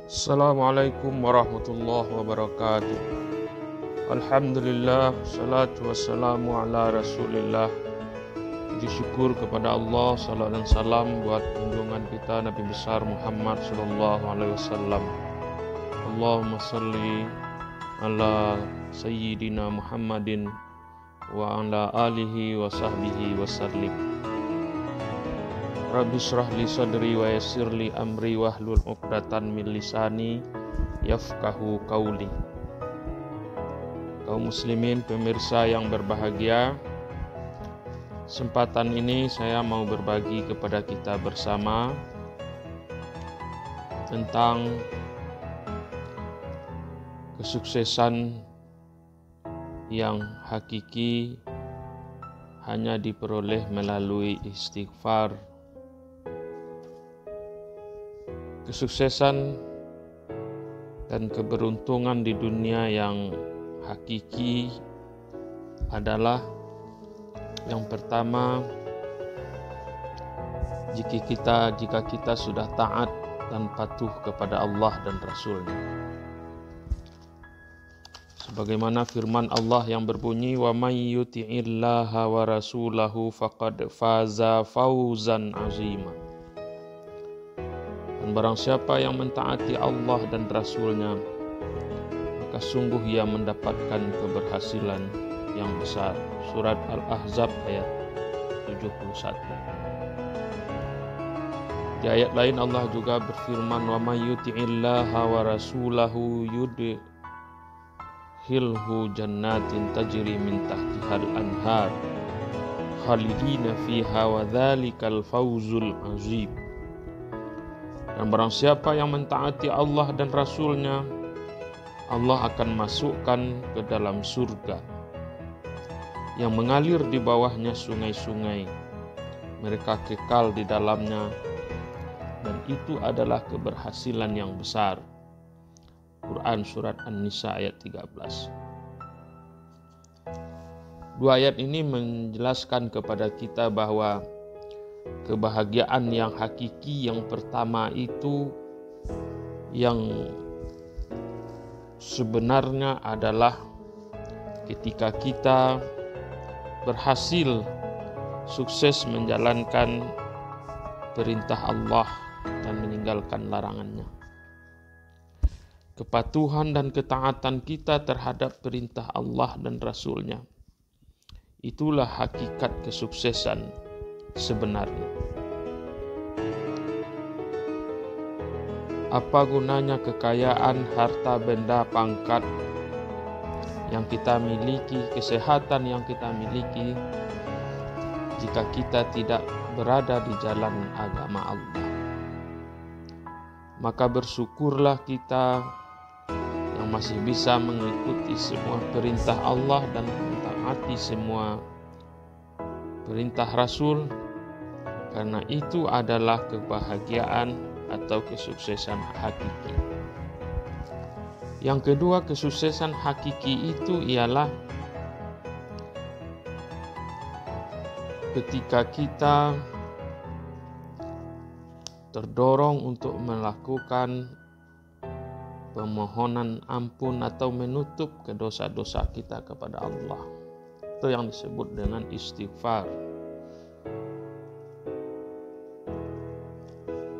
Assalamualaikum warahmatullahi wabarakatuh. Alhamdulillah, salatu wassalamu ala rasulillah. Puji syukur kepada Allah, salam dan salam buat junjungan kita Nabi besar Muhammad sallallahu alaihi wasallam. Allahumma salli ala sayyidina Muhammadin wa ala alihi wa sahbihi wa sallim. Rabbi shrah li sadri wa yassir li amri wahlul 'uqdatan min lisani yafqahu qauli. Kaum muslimin pemirsa yang berbahagia, kesempatan ini saya mau berbagi kepada kita bersama tentang kesuksesan yang hakiki hanya diperoleh melalui istighfar. Kesuksesan dan keberuntungan di dunia yang hakiki adalah yang pertama, jika kita sudah taat dan patuh kepada Allah dan Rasul-Nya. Sebagaimana firman Allah yang berbunyi, "Wa may yuti'illaha wa rasulahu faqad faza fawzan 'azima." Dan barang siapa yang mentaati Allah dan Rasul-Nya, maka sungguh ia mendapatkan keberhasilan yang besar. Surat Al-Ahzab ayat 71. Di ayat lain Allah juga berfirman, "Wa may yuti'illaha wa rasulahu yudkhilhu jannatin tajri min tahtihal anhar khalidina fiha wa dzalikal fawzul 'azim." Dan barang siapa yang mentaati Allah dan Rasul-Nya, Allah akan masukkan ke dalam surga yang mengalir di bawahnya sungai-sungai. Mereka kekal di dalamnya, dan itu adalah keberhasilan yang besar. Quran Surat An-Nisa ayat 13. Dua ayat ini menjelaskan kepada kita bahwa kebahagiaan yang hakiki yang pertama itu yang sebenarnya adalah ketika kita berhasil sukses menjalankan perintah Allah dan meninggalkan larangannya. Kepatuhan dan ketaatan kita terhadap perintah Allah dan Rasul-Nya, itulah hakikat kesuksesan sebenarnya. Apa gunanya kekayaan, harta benda, pangkat yang kita miliki, kesehatan yang kita miliki, jika kita tidak berada di jalan agama Allah? Maka bersyukurlah kita yang masih bisa mengikuti semua perintah Allah dan mentaati semua perintah Rasul, karena itu adalah kebahagiaan atau kesuksesan hakiki. Yang kedua, kesuksesan hakiki itu ialah ketika kita terdorong untuk melakukan permohonan ampun atau menutup dosa-dosa kita kepada Allah. Itu yang disebut dengan istighfar.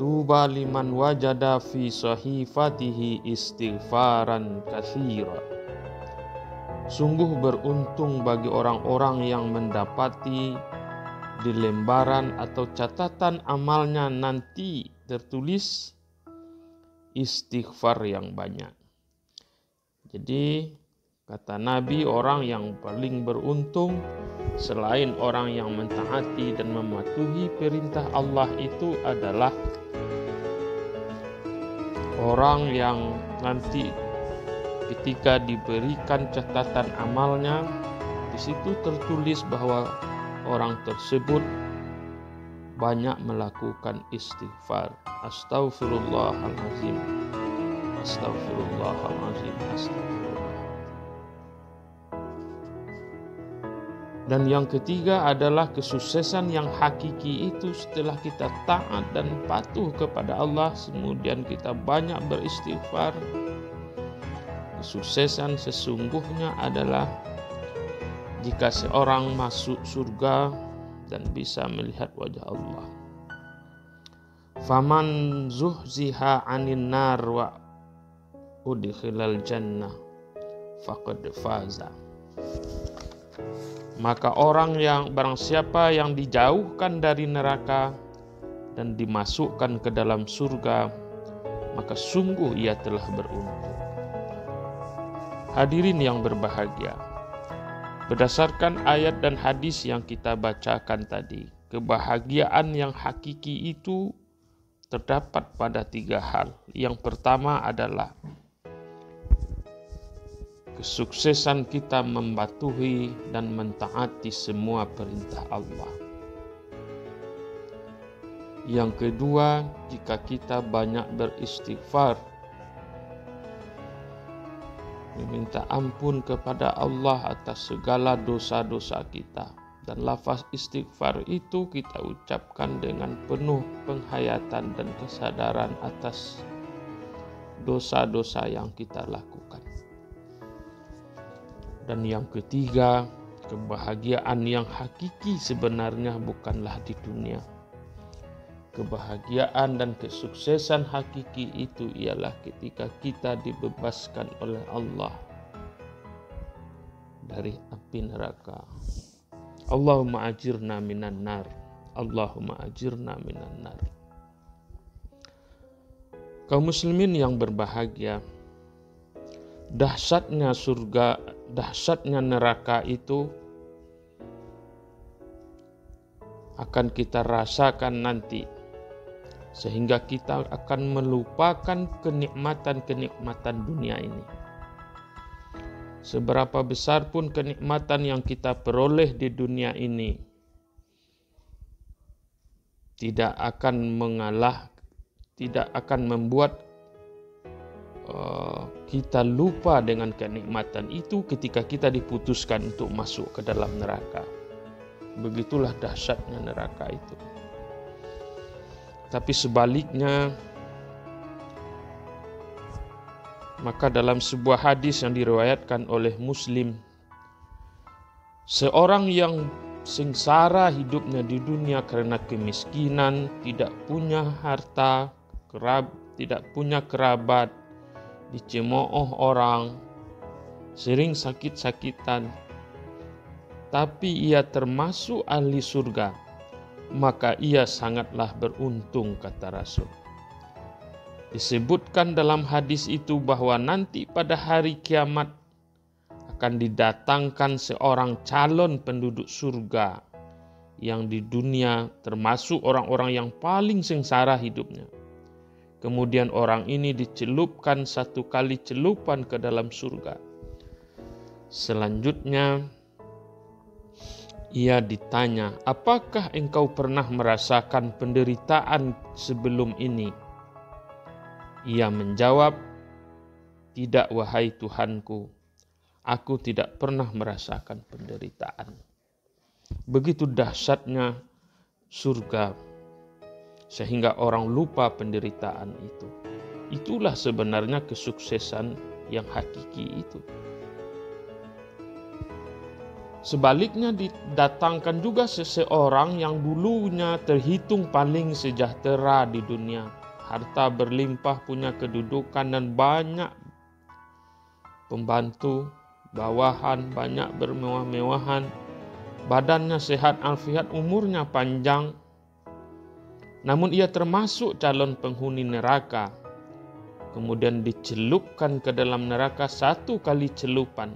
Tuba liman wajada fi sahifatihi istighfaran katsira. Sungguh beruntung bagi orang-orang yang mendapati di lembaran atau catatan amalnya nanti tertulis istighfar yang banyak. Jadi kata Nabi, orang yang paling beruntung selain orang yang mentaati dan mematuhi perintah Allah itu adalah orang yang nanti ketika diberikan catatan amalnya, di situ tertulis bahwa orang tersebut banyak melakukan istighfar. Astaghfirullahalazim. Astaghfirullahalazim. Astaghfirullah. Dan yang ketiga adalah kesuksesan yang hakiki itu setelah kita taat dan patuh kepada Allah, kemudian kita banyak beristighfar. Kesuksesan sesungguhnya adalah jika seorang masuk surga dan bisa melihat wajah Allah. Faman zuhziha 'anil nar wa udkhilal jannah faqad faza. Maka barang siapa yang dijauhkan dari neraka dan dimasukkan ke dalam surga, maka sungguh ia telah beruntung. Hadirin yang berbahagia, berdasarkan ayat dan hadis yang kita bacakan tadi, kebahagiaan yang hakiki itu terdapat pada 3 hal. Yang pertama adalah kesuksesan kita mematuhi dan mentaati semua perintah Allah. Yang kedua, jika kita banyak beristighfar, meminta ampun kepada Allah atas segala dosa-dosa kita. Dan lafaz istighfar itu kita ucapkan dengan penuh penghayatan dan kesadaran atas dosa-dosa yang kita lakukan. Dan yang ketiga, kebahagiaan yang hakiki sebenarnya bukanlah di dunia. Kebahagiaan dan kesuksesan hakiki itu ialah ketika kita dibebaskan oleh Allah dari api neraka. Allahumma ajirna minan nar. Allahumma ajirna minan nar. Kaum muslimin yang berbahagia, dahsyatnya surga, dahsyatnya neraka itu akan kita rasakan nanti, sehingga kita akan melupakan kenikmatan-kenikmatan dunia ini. Seberapa besar pun kenikmatan yang kita peroleh di dunia ini, tidak akan membuat kita lupa dengan kenikmatan itu ketika kita diputuskan untuk masuk ke dalam neraka. Begitulah dahsyatnya neraka itu. Tapi sebaliknya, maka dalam sebuah hadis yang diriwayatkan oleh Muslim, seorang yang sengsara hidupnya di dunia karena kemiskinan, tidak punya harta, tidak punya kerabat, dicemooh orang, sering sakit-sakitan, tapi ia termasuk ahli surga, maka ia sangatlah beruntung, kata Rasul. Disebutkan dalam hadis itu bahwa nanti pada hari kiamat akan didatangkan seorang calon penduduk surga yang di dunia termasuk orang-orang yang paling sengsara hidupnya. Kemudian orang ini dicelupkan 1 kali celupan ke dalam surga. Selanjutnya ia ditanya, apakah engkau pernah merasakan penderitaan sebelum ini? Ia menjawab, tidak wahai Tuhanku, aku tidak pernah merasakan penderitaan. Begitu dahsyatnya surga, sehingga orang lupa penderitaan itu. Itulah sebenarnya kesuksesan yang hakiki itu. Sebaliknya didatangkan juga seseorang yang dulunya terhitung paling sejahtera di dunia. Harta berlimpah, punya kedudukan dan banyak pembantu, bawahan, banyak bermewah-mewahan. Badannya sehat alfiat, umurnya panjang. Namun ia termasuk calon penghuni neraka. Kemudian dicelupkan ke dalam neraka 1 kali celupan.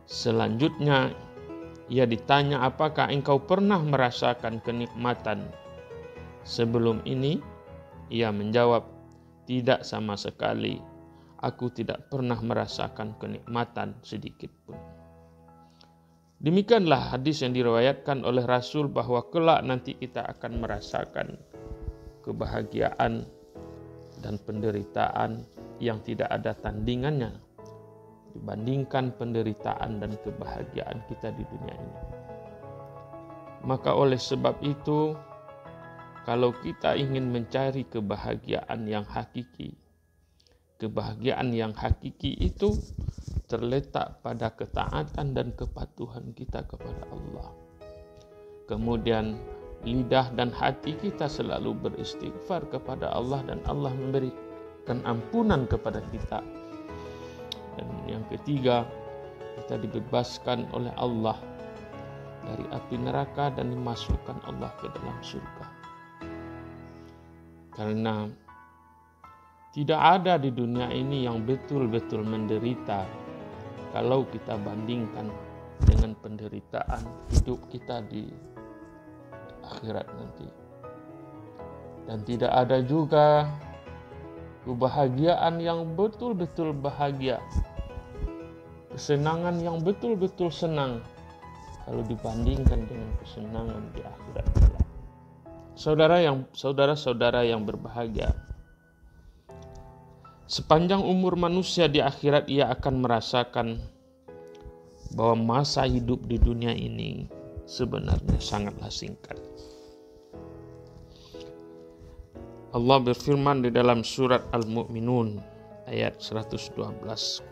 Selanjutnya ia ditanya, apakah engkau pernah merasakan kenikmatan sebelum ini? Ia menjawab, tidak sama sekali. Aku tidak pernah merasakan kenikmatan sedikit pun. Demikianlah hadis yang diriwayatkan oleh Rasul bahwa kelak nanti kita akan merasakan kebahagiaan dan penderitaan yang tidak ada tandingannya. dibandingkan penderitaan dan kebahagiaan kita di dunia ini. Maka oleh sebab itu, kalau kita ingin mencari kebahagiaan yang hakiki itu terletak pada ketaatan dan kepatuhan kita kepada Allah. Kemudian lidah dan hati kita selalu beristighfar kepada Allah dan Allah memberikan ampunan kepada kita. Dan yang ketiga, kita dibebaskan oleh Allah dari api neraka dan dimasukkan Allah ke dalam surga. Karena tidak ada di dunia ini yang betul-betul menderita kalau kita bandingkan dengan penderitaan hidup kita di akhirat nanti. Dan tidak ada juga kebahagiaan yang betul-betul bahagia, kesenangan yang betul-betul senang kalau dibandingkan dengan kesenangan di akhirat kelak. Saudara-saudara yang berbahagia, sepanjang umur manusia di akhirat ia akan merasakan bahwa masa hidup di dunia ini sebenarnya sangatlah singkat. Allah berfirman di dalam surat Al-Mu'minun ayat 112.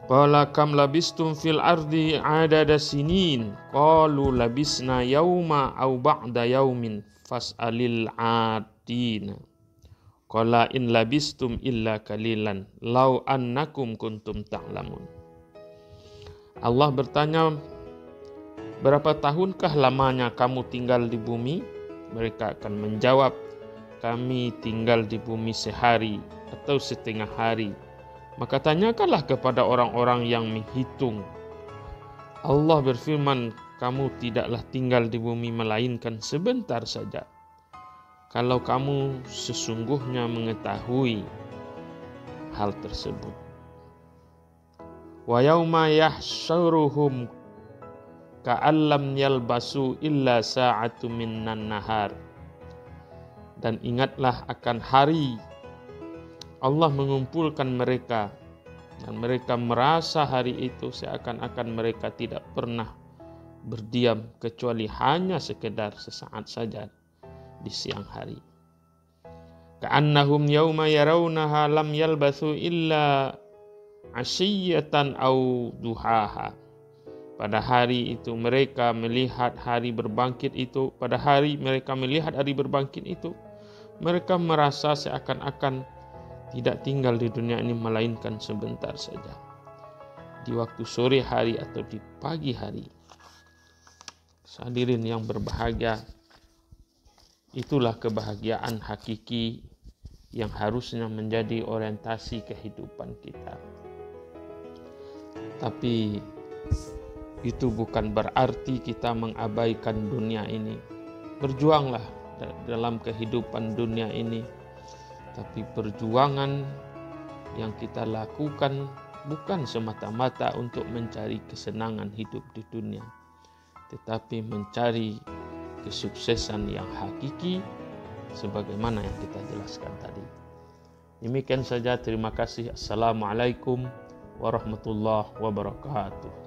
Qala kam labistum fil ardi adada sinin qalu labisna yauma aw ba'da yaumin fas'alil 'adin. Qala in labistum illa qalilan law annakum kuntum ta'lamun. Allah bertanya, berapa tahunkah lamanya kamu tinggal di bumi? Mereka akan menjawab, kami tinggal di bumi sehari atau setengah hari. Maka tanyakanlah kepada orang-orang yang menghitung. Allah berfirman, kamu tidaklah tinggal di bumi melainkan sebentar saja. Kalau kamu sesungguhnya mengetahui hal tersebut. Wa yauma yahsyuruhum ka'allam yalbasu illa sa'atu minan nahar. Dan ingatlah akan hari Allah mengumpulkan mereka dan mereka merasa hari itu seakan-akan mereka tidak pernah berdiam kecuali hanya sekedar sesaat saja di siang hari. Ka'annahum yauma yarawnaha lam yalbathu illa ashiyatan aw duhaha. Pada hari itu mereka melihat hari berbangkit itu, mereka merasa seakan-akan tidak tinggal di dunia ini melainkan sebentar saja. Di waktu sore hari atau di pagi hari. Hadirin yang berbahagia, itulah kebahagiaan hakiki yang harusnya menjadi orientasi kehidupan kita. Tapi itu bukan berarti kita mengabaikan dunia ini. Berjuanglah dalam kehidupan dunia ini. Tapi perjuangan yang kita lakukan bukan semata-mata untuk mencari kesenangan hidup di dunia, tetapi mencari kesuksesan yang hakiki sebagaimana yang kita jelaskan tadi. Demikian saja, terima kasih. Assalamualaikum warahmatullahi wabarakatuh.